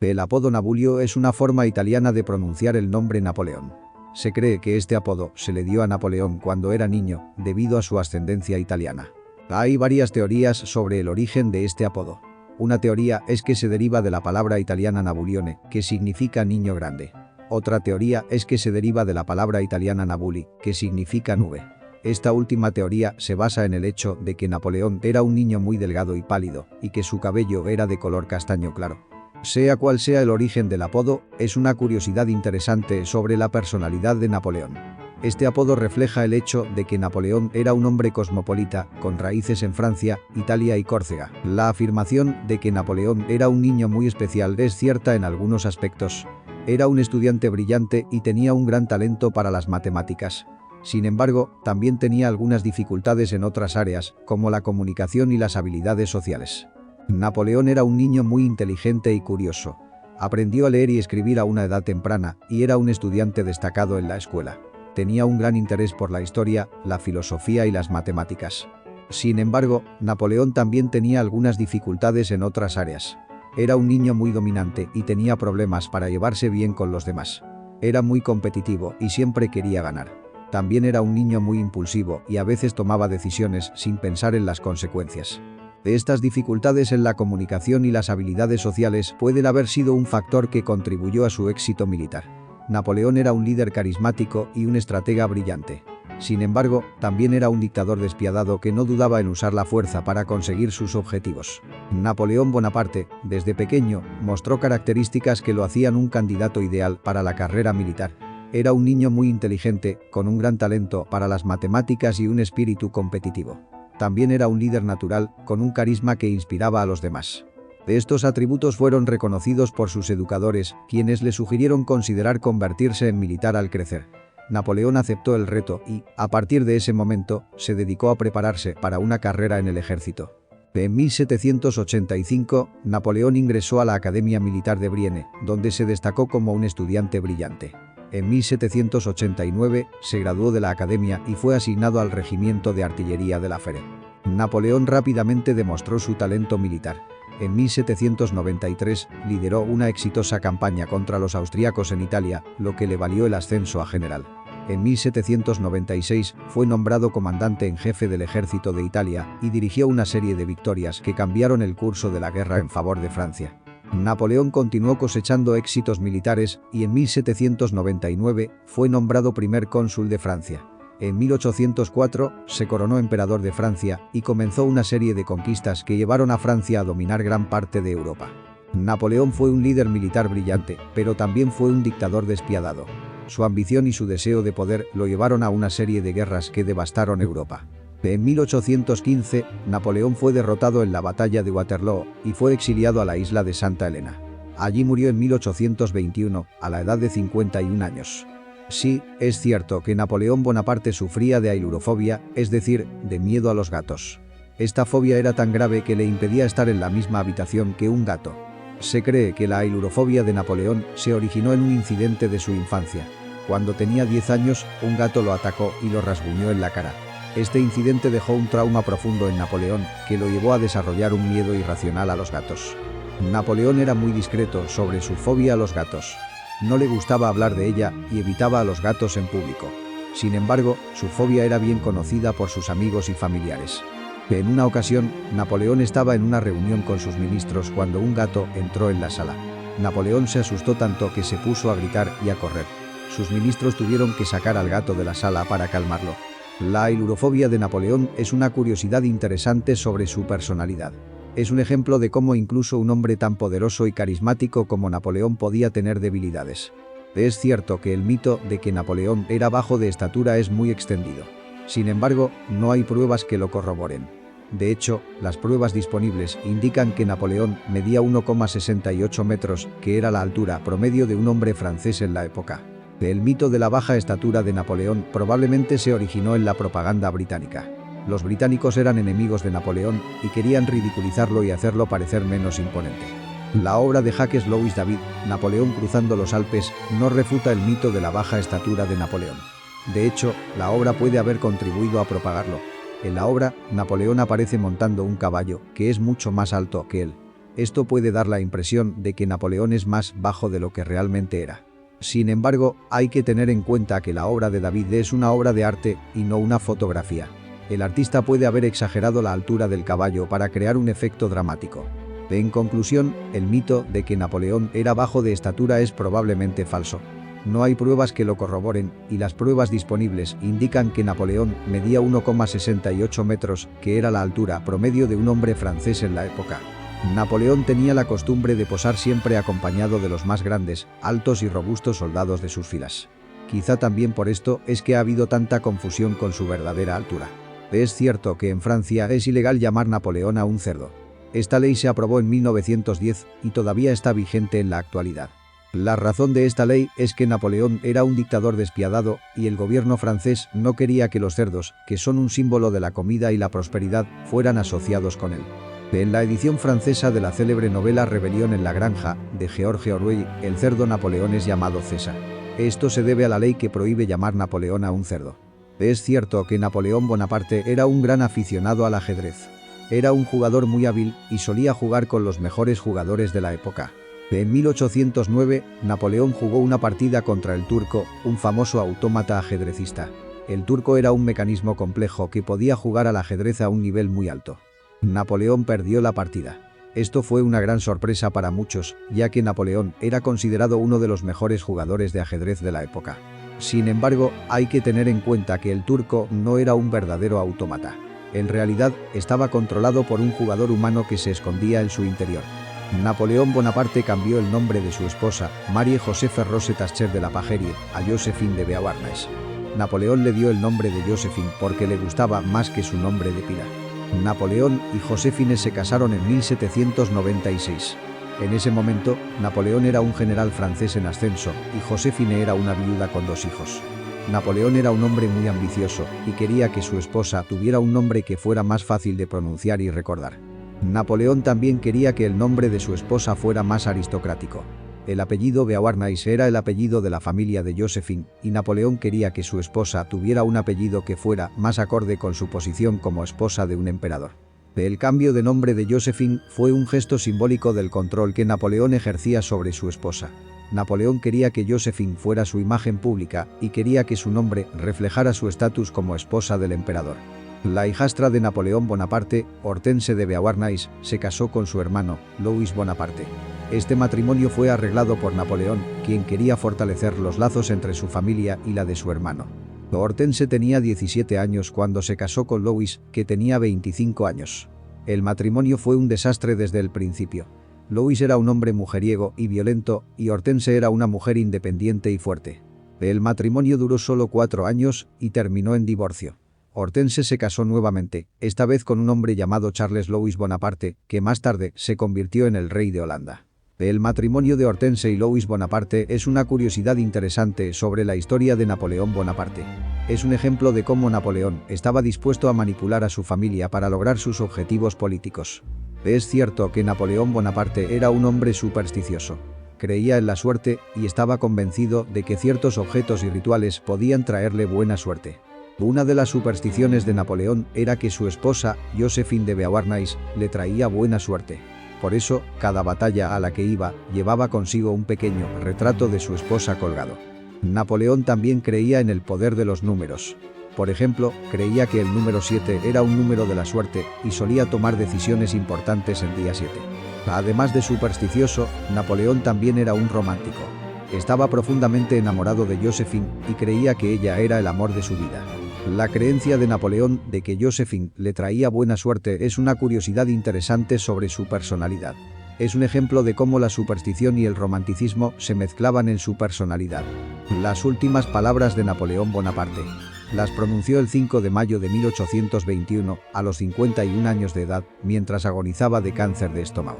El apodo Nabulio es una forma italiana de pronunciar el nombre Napoleón. Se cree que este apodo se le dio a Napoleón cuando era niño, debido a su ascendencia italiana. Hay varias teorías sobre el origen de este apodo. Una teoría es que se deriva de la palabra italiana Nabulione, que significa niño grande. Otra teoría es que se deriva de la palabra italiana Nabuli, que significa nube. Esta última teoría se basa en el hecho de que Napoleón era un niño muy delgado y pálido, y que su cabello era de color castaño claro. Sea cual sea el origen del apodo, es una curiosidad interesante sobre la personalidad de Napoleón. Este apodo refleja el hecho de que Napoleón era un hombre cosmopolita, con raíces en Francia, Italia y Córcega. La afirmación de que Napoleón era un niño muy especial es cierta en algunos aspectos. Era un estudiante brillante y tenía un gran talento para las matemáticas. Sin embargo, también tenía algunas dificultades en otras áreas, como la comunicación y las habilidades sociales. Napoleón era un niño muy inteligente y curioso. Aprendió a leer y escribir a una edad temprana y era un estudiante destacado en la escuela. Tenía un gran interés por la historia, la filosofía y las matemáticas. Sin embargo, Napoleón también tenía algunas dificultades en otras áreas. Era un niño muy dominante y tenía problemas para llevarse bien con los demás. Era muy competitivo y siempre quería ganar. También era un niño muy impulsivo y a veces tomaba decisiones sin pensar en las consecuencias. De estas dificultades en la comunicación y las habilidades sociales pueden haber sido un factor que contribuyó a su éxito militar. Napoleón era un líder carismático y un estratega brillante. Sin embargo, también era un dictador despiadado que no dudaba en usar la fuerza para conseguir sus objetivos. Napoleón Bonaparte, desde pequeño, mostró características que lo hacían un candidato ideal para la carrera militar. Era un niño muy inteligente, con un gran talento para las matemáticas y un espíritu competitivo. También era un líder natural, con un carisma que inspiraba a los demás. De estos atributos fueron reconocidos por sus educadores, quienes le sugirieron considerar convertirse en militar al crecer. Napoleón aceptó el reto y, a partir de ese momento, se dedicó a prepararse para una carrera en el ejército. En 1785, Napoleón ingresó a la Academia Militar de Brienne, donde se destacó como un estudiante brillante. En 1789 se graduó de la academia y fue asignado al regimiento de artillería de la Fere. Napoleón rápidamente demostró su talento militar. En 1793 lideró una exitosa campaña contra los austriacos en Italia, lo que le valió el ascenso a general. En 1796 fue nombrado comandante en jefe del ejército de Italia y dirigió una serie de victorias que cambiaron el curso de la guerra en favor de Francia. Napoleón continuó cosechando éxitos militares y en 1799 fue nombrado primer cónsul de Francia. En 1804 se coronó emperador de Francia y comenzó una serie de conquistas que llevaron a Francia a dominar gran parte de Europa. Napoleón fue un líder militar brillante, pero también fue un dictador despiadado. Su ambición y su deseo de poder lo llevaron a una serie de guerras que devastaron Europa. En 1815, Napoleón fue derrotado en la batalla de Waterloo y fue exiliado a la isla de Santa Elena. Allí murió en 1821, a la edad de 51 años. Sí, es cierto que Napoleón Bonaparte sufría de ailurofobia, es decir, de miedo a los gatos. Esta fobia era tan grave que le impedía estar en la misma habitación que un gato. Se cree que la ailurofobia de Napoleón se originó en un incidente de su infancia. Cuando tenía 10 años, un gato lo atacó y lo rasguñó en la cara. Este incidente dejó un trauma profundo en Napoleón, que lo llevó a desarrollar un miedo irracional a los gatos. Napoleón era muy discreto sobre su fobia a los gatos. No le gustaba hablar de ella y evitaba a los gatos en público. Sin embargo, su fobia era bien conocida por sus amigos y familiares. En una ocasión, Napoleón estaba en una reunión con sus ministros cuando un gato entró en la sala. Napoleón se asustó tanto que se puso a gritar y a correr. Sus ministros tuvieron que sacar al gato de la sala para calmarlo. La ailurofobia de Napoleón es una curiosidad interesante sobre su personalidad. Es un ejemplo de cómo incluso un hombre tan poderoso y carismático como Napoleón podía tener debilidades. Es cierto que el mito de que Napoleón era bajo de estatura es muy extendido. Sin embargo, no hay pruebas que lo corroboren. De hecho, las pruebas disponibles indican que Napoleón medía 1,68 metros, que era la altura promedio de un hombre francés en la época. El mito de la baja estatura de Napoleón probablemente se originó en la propaganda británica. Los británicos eran enemigos de Napoleón y querían ridiculizarlo y hacerlo parecer menos imponente. La obra de Jacques Louis David, Napoleón cruzando los Alpes, no refuta el mito de la baja estatura de Napoleón. De hecho, la obra puede haber contribuido a propagarlo. En la obra, Napoleón aparece montando un caballo, que es mucho más alto que él. Esto puede dar la impresión de que Napoleón es más bajo de lo que realmente era. Sin embargo, hay que tener en cuenta que la obra de David es una obra de arte y no una fotografía. El artista puede haber exagerado la altura del caballo para crear un efecto dramático. En conclusión, el mito de que Napoleón era bajo de estatura es probablemente falso. No hay pruebas que lo corroboren, y las pruebas disponibles indican que Napoleón medía 1,68 metros, que era la altura promedio de un hombre francés en la época. Napoleón tenía la costumbre de posar siempre acompañado de los más grandes, altos y robustos soldados de sus filas. Quizá también por esto es que ha habido tanta confusión con su verdadera altura. Es cierto que en Francia es ilegal llamar Napoleón a un cerdo. Esta ley se aprobó en 1910 y todavía está vigente en la actualidad. La razón de esta ley es que Napoleón era un dictador despiadado y el gobierno francés no quería que los cerdos, que son un símbolo de la comida y la prosperidad, fueran asociados con él. En la edición francesa de la célebre novela Rebelión en la Granja, de George Orwell, el cerdo Napoleón es llamado César. Esto se debe a la ley que prohíbe llamar Napoleón a un cerdo. Es cierto que Napoleón Bonaparte era un gran aficionado al ajedrez. Era un jugador muy hábil y solía jugar con los mejores jugadores de la época. En 1809, Napoleón jugó una partida contra el Turco, un famoso autómata ajedrecista. El Turco era un mecanismo complejo que podía jugar al ajedrez a un nivel muy alto. Napoleón perdió la partida. Esto fue una gran sorpresa para muchos, ya que Napoleón era considerado uno de los mejores jugadores de ajedrez de la época. Sin embargo, hay que tener en cuenta que el Turco no era un verdadero autómata. En realidad, estaba controlado por un jugador humano que se escondía en su interior. Napoleón Bonaparte cambió el nombre de su esposa, Marie-Josephe Rose Tasker de la Pagerie, a Joséphine de Beauharnais. Napoleón le dio el nombre de Joséphine porque le gustaba más que su nombre de pila. Napoleón y Joséphine se casaron en 1796. En ese momento, Napoleón era un general francés en ascenso y Joséphine era una viuda con 2 hijos. Napoleón era un hombre muy ambicioso y quería que su esposa tuviera un nombre que fuera más fácil de pronunciar y recordar. Napoleón también quería que el nombre de su esposa fuera más aristocrático. El apellido Beauharnais era el apellido de la familia de Joséphine y Napoleón quería que su esposa tuviera un apellido que fuera más acorde con su posición como esposa de un emperador. El cambio de nombre de Joséphine fue un gesto simbólico del control que Napoleón ejercía sobre su esposa. Napoleón quería que Joséphine fuera su imagen pública y quería que su nombre reflejara su estatus como esposa del emperador. La hijastra de Napoleón Bonaparte, Hortense de Beauharnais, se casó con su hermano, Louis Bonaparte. Este matrimonio fue arreglado por Napoleón, quien quería fortalecer los lazos entre su familia y la de su hermano. Hortense tenía 17 años cuando se casó con Louis, que tenía 25 años. El matrimonio fue un desastre desde el principio. Louis era un hombre mujeriego y violento, y Hortense era una mujer independiente y fuerte. El matrimonio duró solo 4 años y terminó en divorcio. Hortense se casó nuevamente, esta vez con un hombre llamado Charles Louis Bonaparte, que más tarde se convirtió en el rey de Holanda. El matrimonio de Hortense y Louis Bonaparte es una curiosidad interesante sobre la historia de Napoleón Bonaparte. Es un ejemplo de cómo Napoleón estaba dispuesto a manipular a su familia para lograr sus objetivos políticos. Es cierto que Napoleón Bonaparte era un hombre supersticioso. Creía en la suerte y estaba convencido de que ciertos objetos y rituales podían traerle buena suerte. Una de las supersticiones de Napoleón era que su esposa, Joséphine de Beauharnais, le traía buena suerte. Por eso, cada batalla a la que iba, llevaba consigo un pequeño retrato de su esposa colgado. Napoleón también creía en el poder de los números. Por ejemplo, creía que el número 7 era un número de la suerte y solía tomar decisiones importantes el día 7. Además de supersticioso, Napoleón también era un romántico. Estaba profundamente enamorado de Joséphine y creía que ella era el amor de su vida. La creencia de Napoleón de que Joséphine le traía buena suerte es una curiosidad interesante sobre su personalidad. Es un ejemplo de cómo la superstición y el romanticismo se mezclaban en su personalidad. Las últimas palabras de Napoleón Bonaparte. Las pronunció el 5 de mayo de 1821, a los 51 años de edad, mientras agonizaba de cáncer de estómago.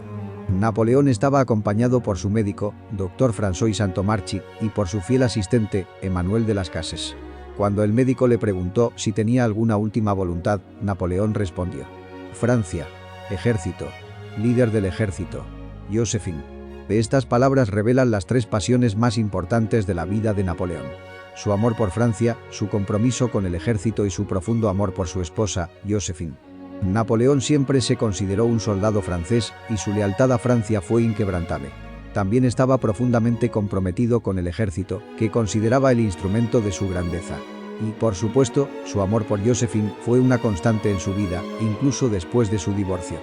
Napoleón estaba acompañado por su médico, Dr. François Santomarchi, y por su fiel asistente, Emmanuel de las Cases. Cuando el médico le preguntó si tenía alguna última voluntad, Napoleón respondió: Francia, ejército, líder del ejército, Joséphine. Estas palabras revelan las 3 pasiones más importantes de la vida de Napoleón: su amor por Francia, su compromiso con el ejército y su profundo amor por su esposa, Joséphine. Napoleón siempre se consideró un soldado francés y su lealtad a Francia fue inquebrantable. También estaba profundamente comprometido con el ejército, que consideraba el instrumento de su grandeza. Y, por supuesto, su amor por Joséphine fue una constante en su vida, incluso después de su divorcio.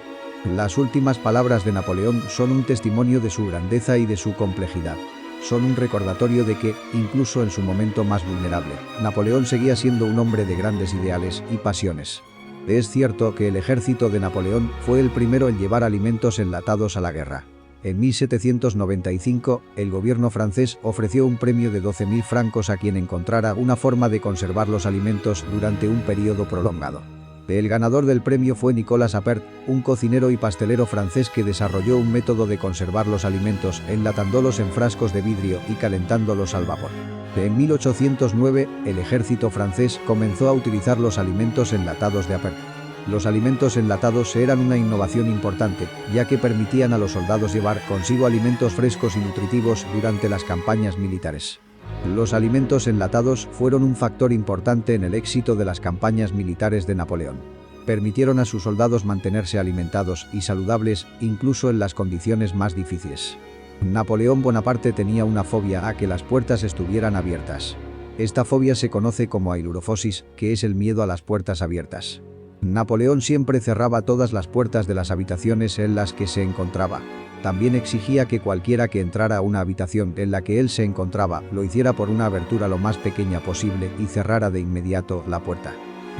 Las últimas palabras de Napoleón son un testimonio de su grandeza y de su complejidad. Son un recordatorio de que, incluso en su momento más vulnerable, Napoleón seguía siendo un hombre de grandes ideales y pasiones. Es cierto que el ejército de Napoleón fue el primero en llevar alimentos enlatados a la guerra. En 1795, el gobierno francés ofreció un premio de 12.000 francos a quien encontrara una forma de conservar los alimentos durante un periodo prolongado. El ganador del premio fue Nicolas Appert, un cocinero y pastelero francés que desarrolló un método de conservar los alimentos enlatándolos en frascos de vidrio y calentándolos al vapor. En 1809, el ejército francés comenzó a utilizar los alimentos enlatados de Appert. Los alimentos enlatados eran una innovación importante, ya que permitían a los soldados llevar consigo alimentos frescos y nutritivos durante las campañas militares. Los alimentos enlatados fueron un factor importante en el éxito de las campañas militares de Napoleón. Permitieron a sus soldados mantenerse alimentados y saludables, incluso en las condiciones más difíciles. Napoleón Bonaparte tenía una fobia a que las puertas estuvieran abiertas. Esta fobia se conoce como ailurofosis, que es el miedo a las puertas abiertas. Napoleón siempre cerraba todas las puertas de las habitaciones en las que se encontraba. También exigía que cualquiera que entrara a una habitación en la que él se encontraba lo hiciera por una abertura lo más pequeña posible y cerrara de inmediato la puerta.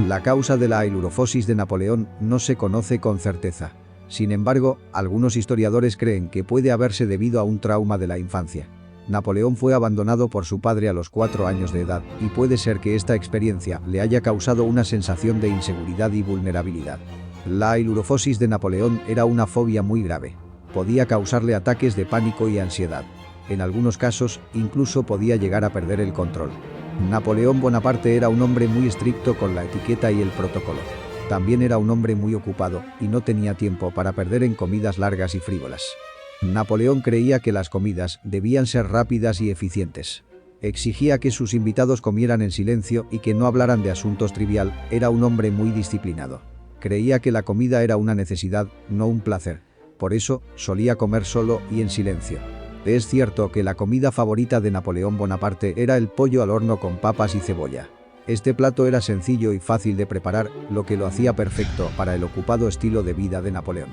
La causa de la ailurofosis de Napoleón no se conoce con certeza. Sin embargo, algunos historiadores creen que puede haberse debido a un trauma de la infancia. Napoleón fue abandonado por su padre a los 4 años de edad y puede ser que esta experiencia le haya causado una sensación de inseguridad y vulnerabilidad. La ailurofosis de Napoleón era una fobia muy grave. Podía causarle ataques de pánico y ansiedad. En algunos casos, incluso podía llegar a perder el control. Napoleón Bonaparte era un hombre muy estricto con la etiqueta y el protocolo. También era un hombre muy ocupado y no tenía tiempo para perder en comidas largas y frívolas. Napoleón creía que las comidas debían ser rápidas y eficientes. Exigía que sus invitados comieran en silencio y que no hablaran de asuntos trivial. Era un hombre muy disciplinado. Creía que la comida era una necesidad, no un placer. Por eso, solía comer solo y en silencio. Es cierto que la comida favorita de Napoleón Bonaparte era el pollo al horno con papas y cebolla. Este plato era sencillo y fácil de preparar, lo que lo hacía perfecto para el ocupado estilo de vida de Napoleón.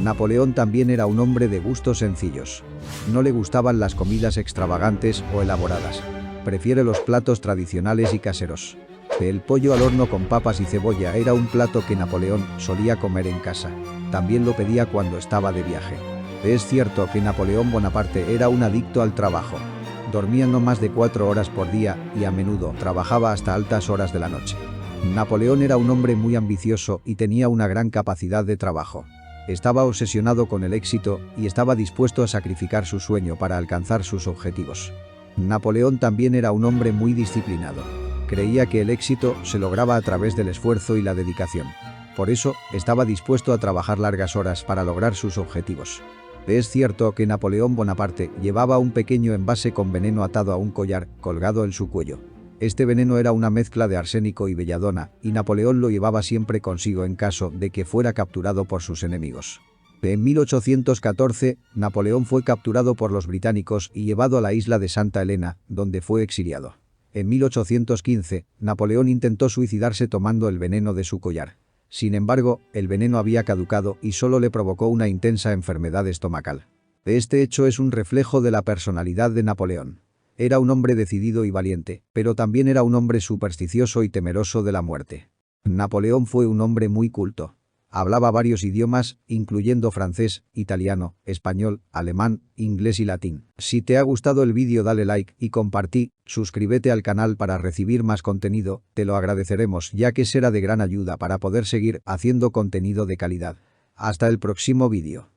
Napoleón también era un hombre de gustos sencillos. No le gustaban las comidas extravagantes o elaboradas. Prefiere los platos tradicionales y caseros. El pollo al horno con papas y cebolla era un plato que Napoleón solía comer en casa. También lo pedía cuando estaba de viaje. Es cierto que Napoleón Bonaparte era un adicto al trabajo. Dormía no más de 4 horas por día y a menudo trabajaba hasta altas horas de la noche. Napoleón era un hombre muy ambicioso y tenía una gran capacidad de trabajo. Estaba obsesionado con el éxito y estaba dispuesto a sacrificar su sueño para alcanzar sus objetivos. Napoleón también era un hombre muy disciplinado. Creía que el éxito se lograba a través del esfuerzo y la dedicación. Por eso, estaba dispuesto a trabajar largas horas para lograr sus objetivos. Es cierto que Napoleón Bonaparte llevaba un pequeño envase con veneno atado a un collar, colgado en su cuello. Este veneno era una mezcla de arsénico y belladona, y Napoleón lo llevaba siempre consigo en caso de que fuera capturado por sus enemigos. En 1814, Napoleón fue capturado por los británicos y llevado a la isla de Santa Elena, donde fue exiliado. En 1815, Napoleón intentó suicidarse tomando el veneno de su collar. Sin embargo, el veneno había caducado y solo le provocó una intensa enfermedad estomacal. Este hecho es un reflejo de la personalidad de Napoleón. Era un hombre decidido y valiente, pero también era un hombre supersticioso y temeroso de la muerte. Napoleón fue un hombre muy culto. Hablaba varios idiomas, incluyendo francés, italiano, español, alemán, inglés y latín. Si te ha gustado el vídeo dale like y compartí, suscríbete al canal para recibir más contenido, te lo agradeceremos ya que será de gran ayuda para poder seguir haciendo contenido de calidad. Hasta el próximo vídeo.